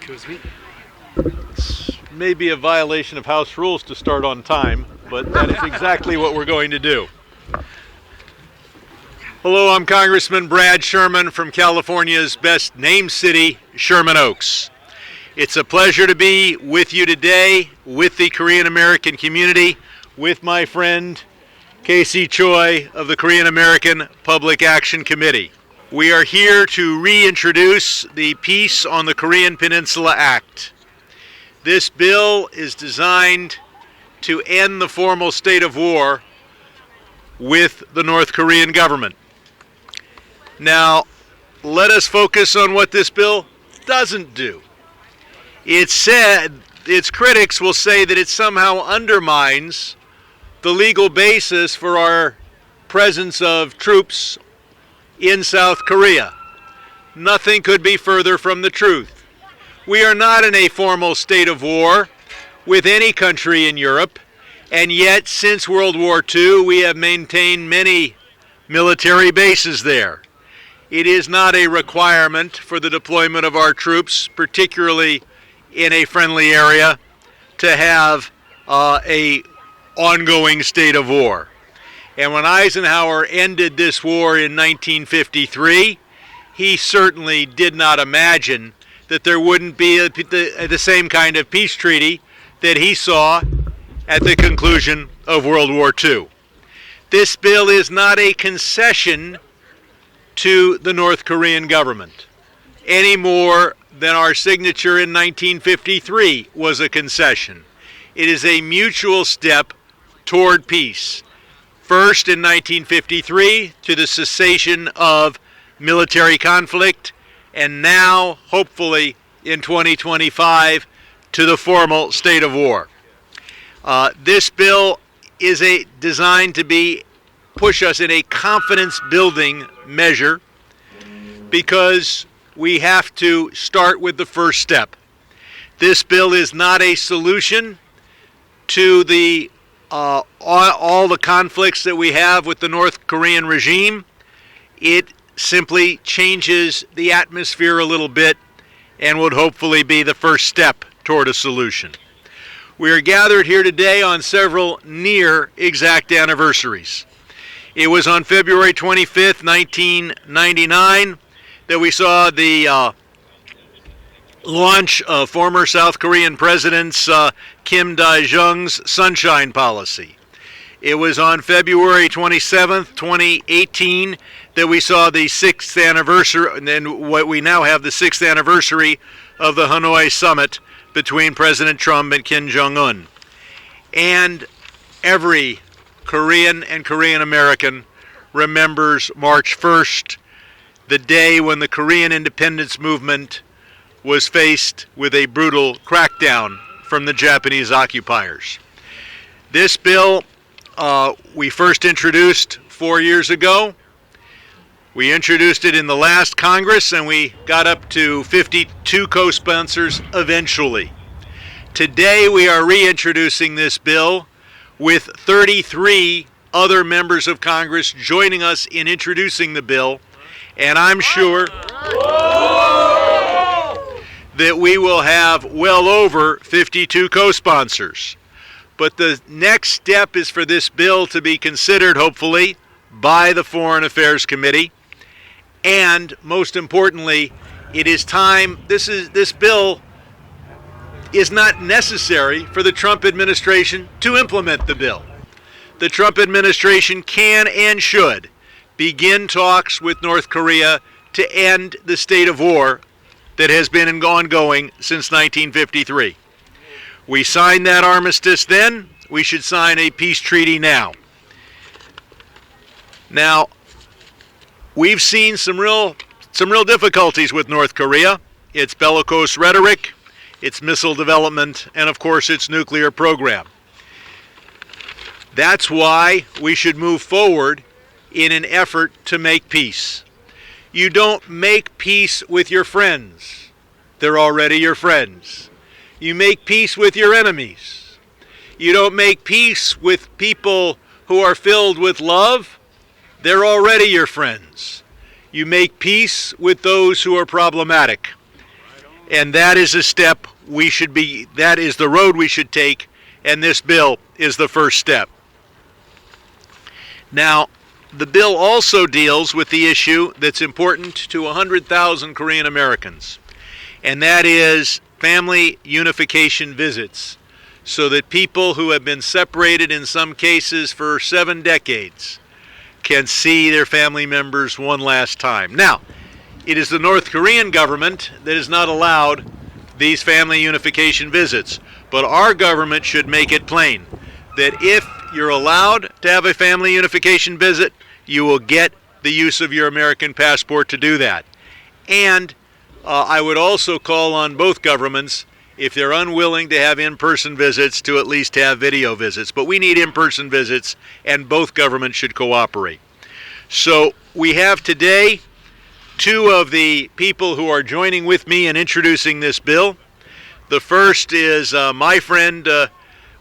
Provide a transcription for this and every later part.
Excuse me. It's maybe a violation of House rules to start on time, but that is exactly what we're going to do. Hello, I'm Congressman Brad Sherman from California's best named city, Sherman Oaks. It's a pleasure to be with you today, with the Korean American community, with my friend Choi of the Korean American Public Action Committee. We are here to reintroduce the Peace on the Korean Peninsula Act. This bill is designed to end the formal state of war with the North Korean government. Now, let us focus on what this bill doesn't do. It said, its critics will say that it somehow undermines the legal basis for our presence of troops in South Korea. Nothing could be further from the truth. We are not in a formal state of war with any country in Europe, and yet since World War II we have maintained many military bases there. It is not a requirement for the deployment of our troops, particularly in a friendly area, to have a ongoing state of war. And when Eisenhower ended this war in 1953, he certainly did not imagine that there wouldn't be the same kind of peace treaty that he saw at the conclusion of World War II. This bill is not a concession to the North Korean government, any more than our signature in 1953 was a concession. It is a mutual step toward peace. First in 1953 to the cessation of military conflict, and now, hopefully, in 2025 to the formal state of war. This bill is designed to push us in a confidence-building measure because we have to start with the first step. This bill is not a solution to all the conflicts that we have with the North Korean regime. It simply changes the atmosphere a little bit and would hopefully be the first step toward a solution. We are gathered here today on several near exact anniversaries. It was on February 25th, 1999 that we saw the launch of former South Korean President Kim Dae-jung's Sunshine Policy. It was on February 27th, 2018 that we saw the 6th anniversary, and then what we now have the 6th anniversary of the Hanoi summit between President Trump and Kim Jong-un. And every Korean and Korean American remembers March 1st, the day when the Korean independence movement was faced with a brutal crackdown from the Japanese occupiers. This bill we first introduced 4 years ago. We introduced it in the last Congress and we got up to 52 co-sponsors eventually. Today we are reintroducing this bill with 33 other members of Congress joining us in introducing the bill, and I'm sure that we will have well over 52 co-sponsors. But the next step is for this bill to be considered, hopefully, by the Foreign Affairs Committee. And most importantly, it is time, this bill is not necessary for the Trump administration to implement the bill. The Trump administration can and should begin talks with North Korea to end the state of war that has been ongoing since 1953. We signed that armistice then. We should sign a peace treaty now. Now, we've seen some real difficulties with North Korea. Its bellicose rhetoric, its missile development, and of course its nuclear program. That's why we should move forward in an effort to make peace. You don't make peace with your friends. They're already your friends. You make peace with your enemies. You don't make peace with people who are filled with love. They're already your friends. You make peace with those who are problematic. And that is a step that is the road we should take, and this bill is the first step. Now, the bill also deals with the issue that's important to 100,000 Korean Americans, and that is family unification visits, so that people who have been separated in some cases for 7 decades can see their family members one last time. Now, it is the North Korean government that has not allowed these family unification visits, but our government should make it plain that if you're allowed to have a family unification visit, you will get the use of your American passport to do that. And I would also call on both governments, if they're unwilling to have in-person visits, to at least have video visits. But we need in-person visits, and both governments should cooperate. So we have today 2 of the people who are joining with me in introducing this bill. The first is my friend.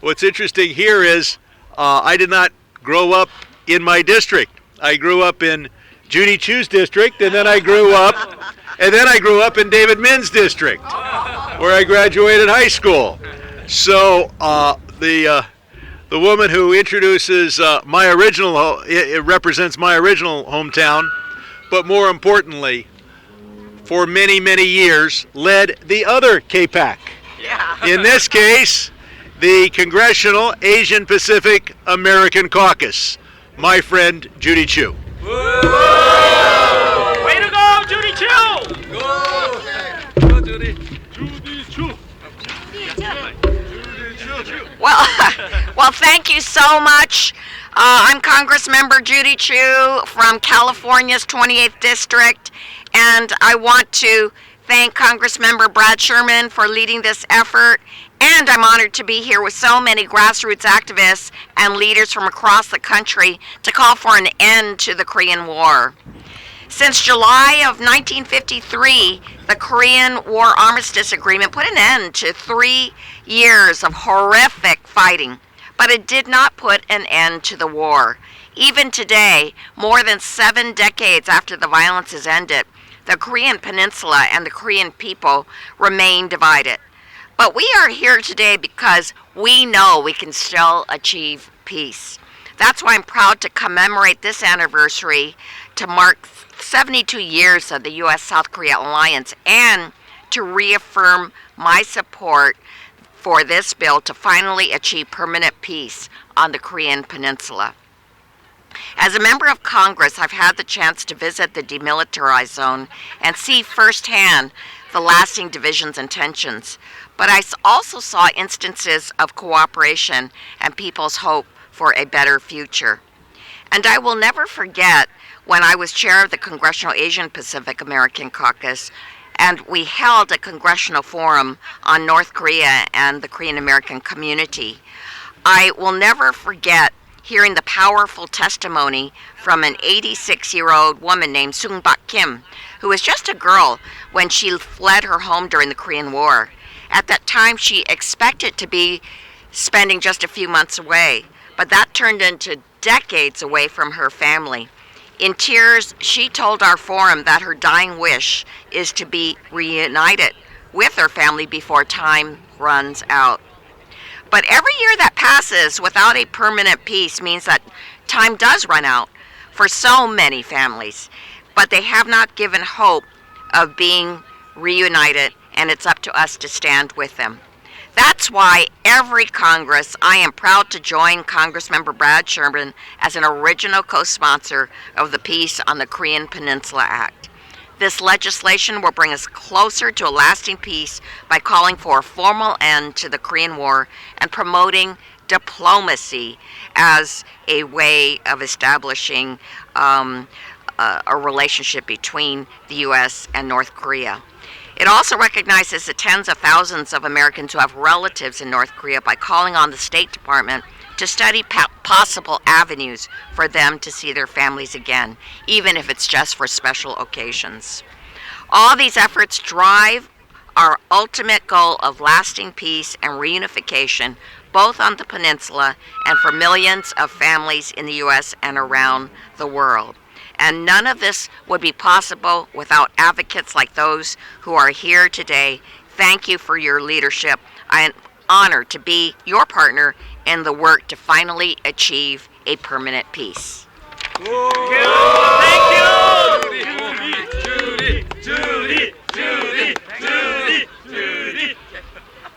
What's interesting here is I did not grow up in my district. I grew up in Judy Chu's district, and then I grew up in David Min's district, where I graduated high school. So the woman who introduces it represents my original hometown, but more importantly, for many, many years, led the other KAPAC. Yeah. In this case, the Congressional Asian Pacific American Caucus. My friend, Judy Chu. Woo! Way to go, Judy Chu! Go, Judy. Judy Chu. Well, thank you so much. I'm Congressmember Judy Chu from California's 28th District, and I want to thank Congressmember Brad Sherman for leading this effort. And I'm honored to be here with so many grassroots activists and leaders from across the country to call for an end to the Korean War. Since July of 1953, the Korean War Armistice Agreement put an end to 3 years of horrific fighting, but it did not put an end to the war. Even today, more than 7 decades after the violence has ended, the Korean Peninsula and the Korean people remain divided. But we are here today because we know we can still achieve peace. That's why I'm proud to commemorate this anniversary to mark 72 years of the U.S.-South Korea alliance and to reaffirm my support for this bill to finally achieve permanent peace on the Korean Peninsula. As a member of Congress, I've had the chance to visit the demilitarized zone and see firsthand the lasting divisions and tensions. But I also saw instances of cooperation and people's hope for a better future. And I will never forget when I was chair of the Congressional Asian Pacific American Caucus, and we held a congressional forum on North Korea and the Korean American community. I will never forget hearing the powerful testimony from an 86-year-old woman named Sung-Bak Kim, who was just a girl when she fled her home during the Korean War. At that time, she expected to be spending just a few months away, but that turned into decades away from her family. In tears, she told our forum that her dying wish is to be reunited with her family before time runs out. But every year that passes without a permanent peace means that time does run out for so many families, but they have not given hope of being reunited, and it's up to us to stand with them. That's why every Congress, I am proud to join Congressmember Brad Sherman as an original co-sponsor of the Peace on the Korean Peninsula Act. This legislation will bring us closer to a lasting peace by calling for a formal end to the Korean War and promoting diplomacy as a way of establishing a relationship between the U.S. and North Korea. It also recognizes the tens of thousands of Americans who have relatives in North Korea by calling on the State Department to study possible avenues for them to see their families again, even if it's just for special occasions. All these efforts drive our ultimate goal of lasting peace and reunification, both on the peninsula and for millions of families in the U.S. and around the world. And none of this would be possible without advocates like those who are here today. Thank you for your leadership. I am honored to be your partner in the work to finally achieve a permanent peace. Thank you! Judy!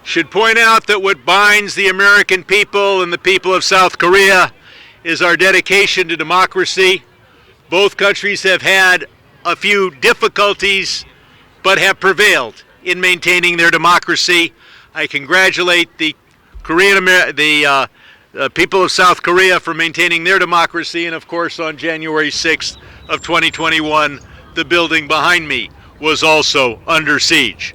Should point out that what binds the American people and the people of South Korea is our dedication to democracy. Both countries have had a few difficulties, but have prevailed in maintaining their democracy. I congratulate the people of South Korea for maintaining their democracy, and of course on January 6th of 2021, the building behind me was also under siege.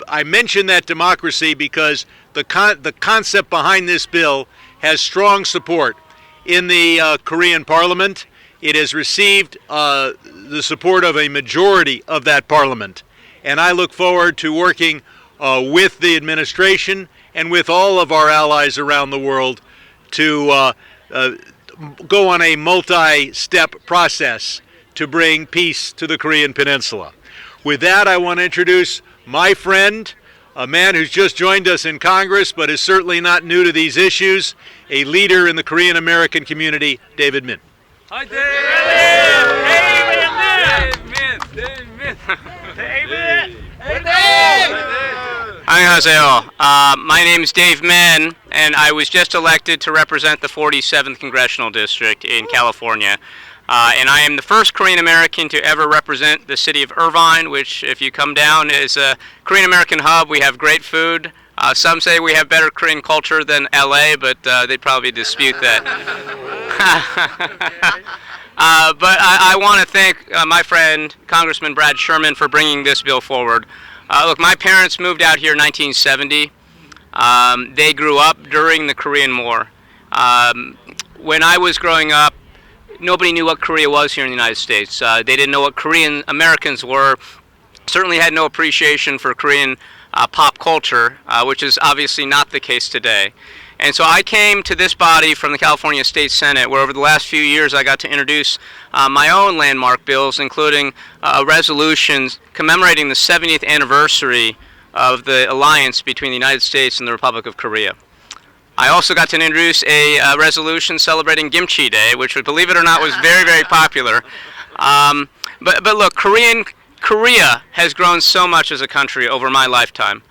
I mention that democracy because the concept behind this bill has strong support in the Korean Parliament. It has received the support of a majority of that Parliament, and I look forward to working with the administration and with all of our allies around the world to go on a multi-step process to bring peace to the Korean Peninsula. With that, I want to introduce my friend, a man who's just joined us in Congress but is certainly not new to these issues, a leader in the Korean American community, David Min. Hi, David! 안녕하세요. My name is Dave Min, and I was just elected to represent the 47th Congressional District in California. And I am the first Korean American to ever represent the city of Irvine, which, if you come down, is a Korean American hub. We have great food. Some say we have better Korean culture than LA, but they'd probably dispute that. But I want to thank my friend, Congressman Brad Sherman, for bringing this bill forward. Look, my parents moved out here in 1970. They grew up during the Korean War. When I was growing up, nobody knew what Korea was here in the United States. They didn't know what Korean Americans were. Certainly had no appreciation for Korean pop culture, which is obviously not the case today. And so I came to this body from the California State Senate, where over the last few years I got to introduce my own landmark bills, including resolutions commemorating the 70th anniversary of the alliance between the United States and the Republic of Korea. I also got to introduce a resolution celebrating Kimchi Day, which, believe it or not, was very, very popular. But look, Korea has grown so much as a country over my lifetime.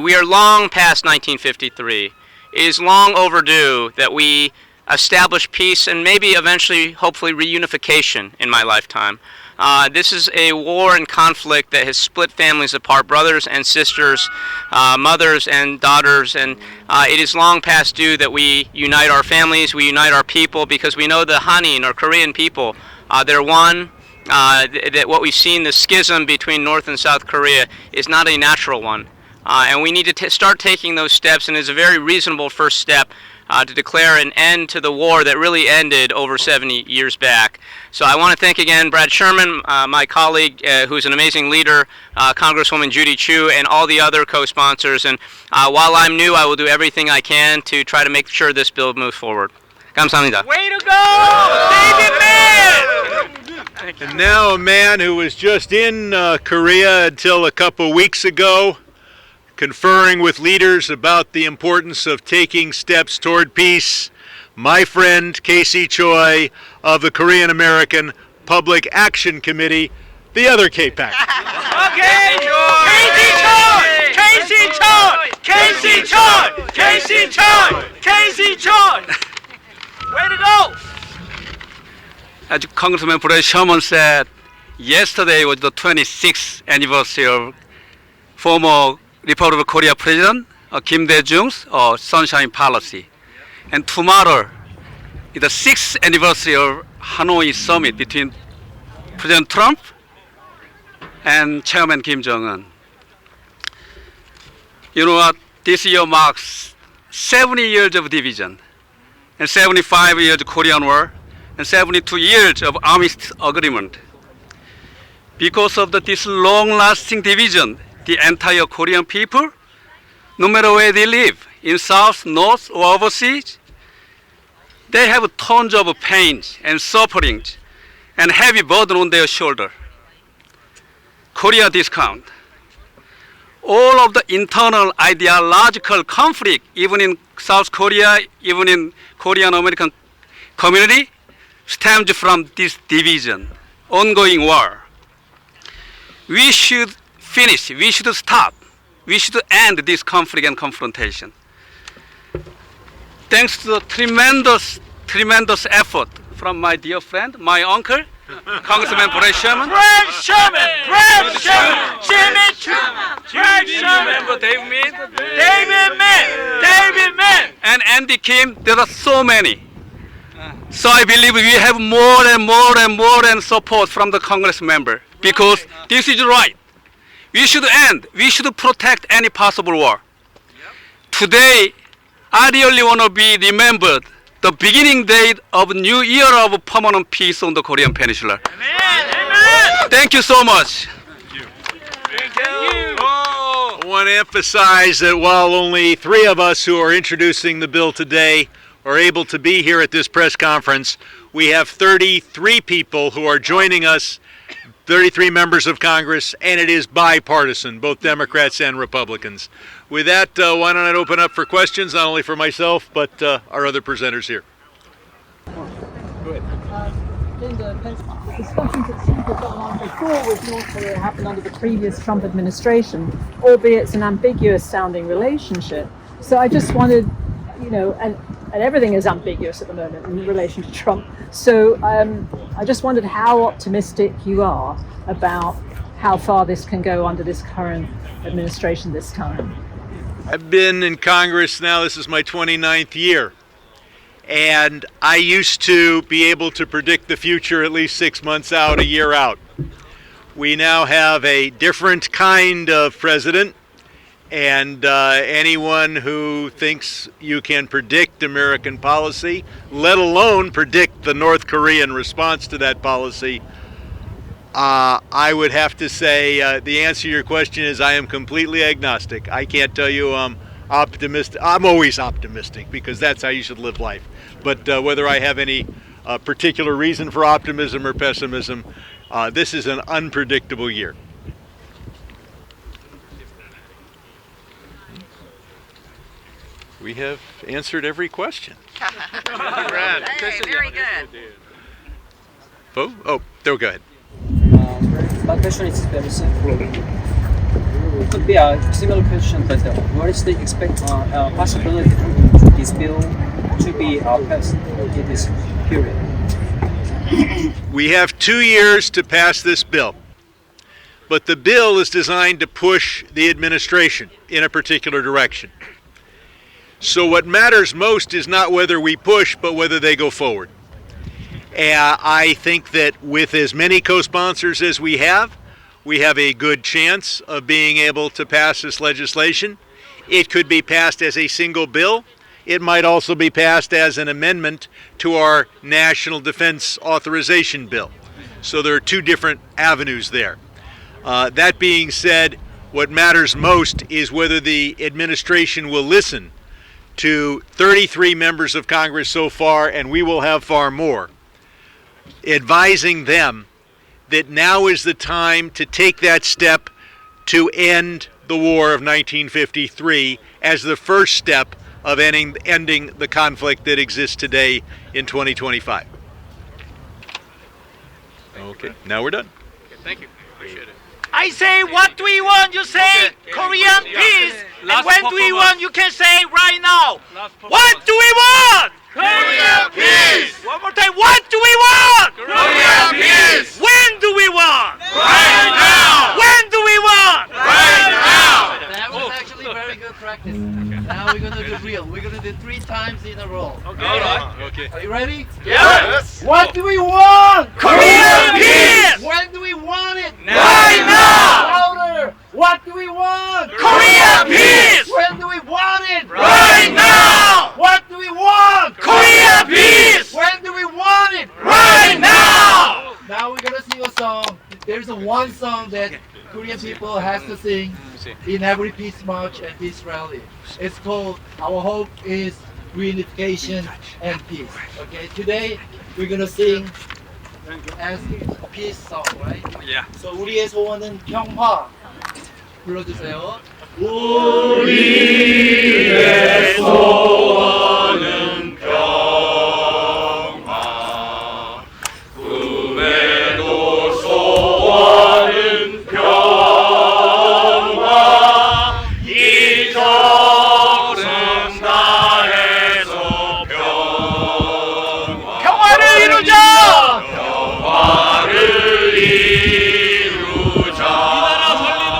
We are long past 1953. It is long overdue that we establish peace and maybe eventually, hopefully, reunification in my lifetime. This is a war and conflict that has split families apart, brothers and sisters, mothers and daughters, and it is long past due that we unite our families, we unite our people, because we know the Hanin, or Korean people, they're one. That what we've seen, the schism between North and South Korea, is not a natural one. And we need to start taking those steps, and it's a very reasonable first step to declare an end to the war that really ended over 70 years back. So I want to thank again Brad Sherman, my colleague, who's an amazing leader, Congresswoman Judy Chu, and all the other co-sponsors. And while I'm new, I will do everything I can to try to make sure this bill moves forward. 감사합니다. Way to go! David Min! And now a man who was just in Korea until a couple weeks ago, conferring with leaders about the importance of taking steps toward peace, my friend Choi of the Korean American Public Action Committee, the other KAPAC. Okay! Choi! Way to go! As Congressman Brad Sherman said, yesterday was the 26th anniversary of former Republic of Korea President Kim Dae-jung's Sunshine Policy. And tomorrow is the 6th anniversary of Hanoi Summit between President Trump and Chairman Kim Jong-un. You know what? This year marks 70 years of division, and 75 years of Korean War, and 72 years of Armistice Agreement. Because of this long-lasting division, the entire Korean people, no matter where they live, in South, North, or overseas, they have tons of pain and suffering. and heavy burden on their shoulder. Korea discount. All of the internal ideological conflict, even in South Korea, even in Korean American community, stems from this division, ongoing war. We should finish, we should stop, we should end this conflict and confrontation. Thanks to the tremendous effort from my dear friend, my uncle, Congressman Brad Sherman. Brad Sherman! Brad Sherman! Jimmy Chu! Brad Sherman! Remember David Mead? David Mann! David Mann! And Andy Kim, there are so many. So I believe we have more and more and more and support from the Congress member because this is right. We should end, we should protect any possible war. Today, I really want to be remembered the beginning date of new era of permanent peace on the Korean Peninsula. Amen! Thank you so much. Thank you! I want to emphasize that while only 3 of us who are introducing the bill today are able to be here at this press conference, we have 33 people who are joining us, 33 members of Congress, and it is bipartisan, both Democrats and Republicans. With that, why don't I open up for questions, not only for myself, but our other presenters here. In the discussions that seem to have gone on before with North Korea happened under the previous Trump administration, albeit it's an ambiguous sounding relationship. So I just wanted, and everything is ambiguous at the moment in relation to Trump. So I just wondered how optimistic you are about how far this can go under this current administration this time. I've been in Congress now, this is my 29th year. And I used to be able to predict the future at least 6 months out, a year out. We now have a different kind of president, and anyone who thinks you can predict American policy, let alone predict the North Korean response to that policy, I would have to say the answer to your question is I am completely agnostic. I can't tell you I'm optimistic. I'm always optimistic because that's how you should live life. But whether I have any particular reason for optimism or pessimism, this is an unpredictable year. We have answered every question. Brad. Hey, very good. Oh, go ahead. My question is very simple. It could be a similar question, but what is the possibility for this bill to be passed in this period? We have 2 years to pass this bill, but the bill is designed to push the administration in a particular direction. So what matters most is not whether we push, but whether they go forward. And I think that with as many co-sponsors as we have a good chance of being able to pass this legislation. It could be passed as a single bill. It might also be passed as an amendment to our National Defense Authorization Bill. So there are 2 different avenues there. That being said, what matters most is whether the administration will listen to 33 members of Congress so far, and we will have far more, advising them that now is the time to take that step to end the war of 1953 as the first step of ending the conflict that exists today in 2025. Okay, now we're done. Thank you. Appreciate it. I say, what do we want? You say Korean peace. And when do we want? You can say right now. What do we want? Korean peace. One more time. What do we want? Korean peace. When do we want? Right now. When do we want? Right now. That was actually very good practice. Now we're going to do real. We're going to do 3 times in a row. Okay. All right. Okay. Are you ready? Yes. What do we want? Korean peace. When do we want it? Right now. Louder. What do we want? Korean peace. When do we want it? Right now. What do we want? Korean peace. When do we want it? Right now. Now we're going to sing a song. There's one song that Korean people has to sing in every peace march and peace rally. It's called Our Hope is Reunification and Peace. Okay, today we're gonna sing as a peace song, right? Yeah. So 우리의 소원은 평화 불러주세요. 우리의 소원은 평화. 꿈에도 소원은 평화. 이 정성 다해서 평화. 평화를 이루자. 평화를 이루자. 이 나라 살리는